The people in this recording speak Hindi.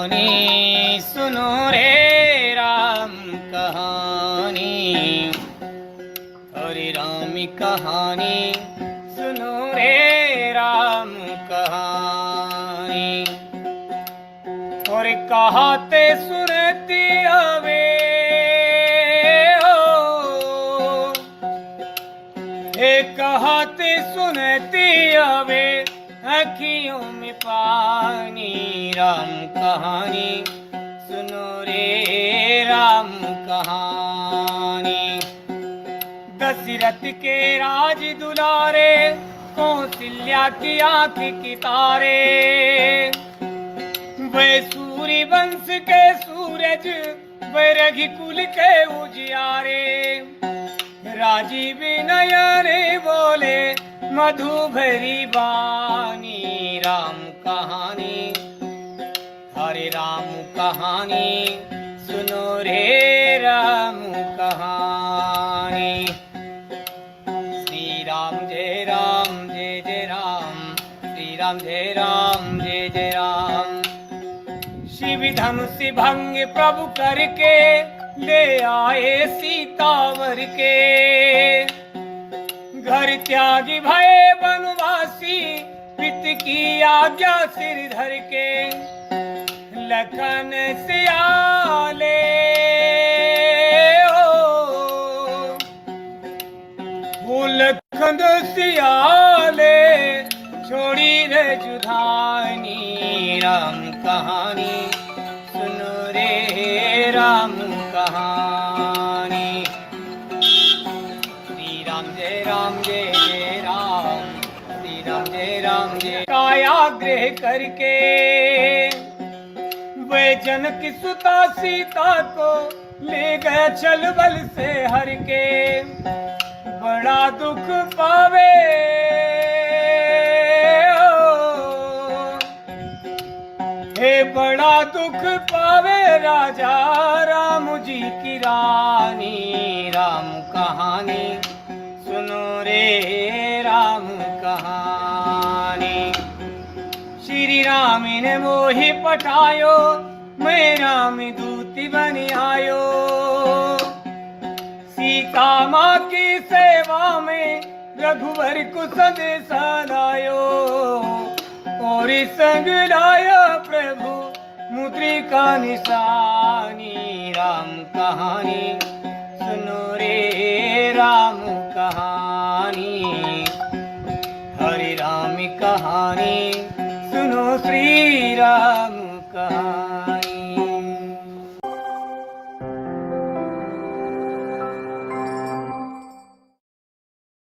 सुनो रे राम कहानी, हरे राम कहानी सुनो रे राम कहानी। और कहाते सुनती हवे हो, हे कहाते सुनती हवे अखियों में पानी। राम कहानी सुनो रे राम कहानी। दशरथ के राज दुलारे, कौशल्या की आंख की तारे, वे सूर्य वंश के सूरज, वे रघुकुल के उजियारे। राजीव नयन बोले मधु भरी वाणी। राम कहानी हरे राम कहानी सुनो रे राम कहानी। श्री राम जय राम जय जय राम, श्री राम जय राम जय जय राम। शिव धनुष भंग प्रभु करके, ले आए सीतावर के। घर त्यागी भय वनवासी, पित की आज्ञा सिर धर के। लखन सियाले हो, लखन सियाले छोड़ी रे जुधानी। राम कहानी सुनो रे राम कहानी। श्री राम जय जय राम, श्री राम जय कायाग्रह करके, वे जनक सुता सीता को ले गए छल बल से हर के। बड़ा दुख पावे हे बड़ा दुख पावे राजा राम जी की रानी। राम कहानी सुनो रे राम कहानी। श्री राम ने मोहि पठायो, मैं राम दूती बन आयो। सीता माँ की सेवा में रघुवर को संदेश लायो। और संग लाया प्रभु मुद्रिका निशानी। राम कहानी सुनो रे राम कहानी, हरे राम कहानी सुनो श्री राम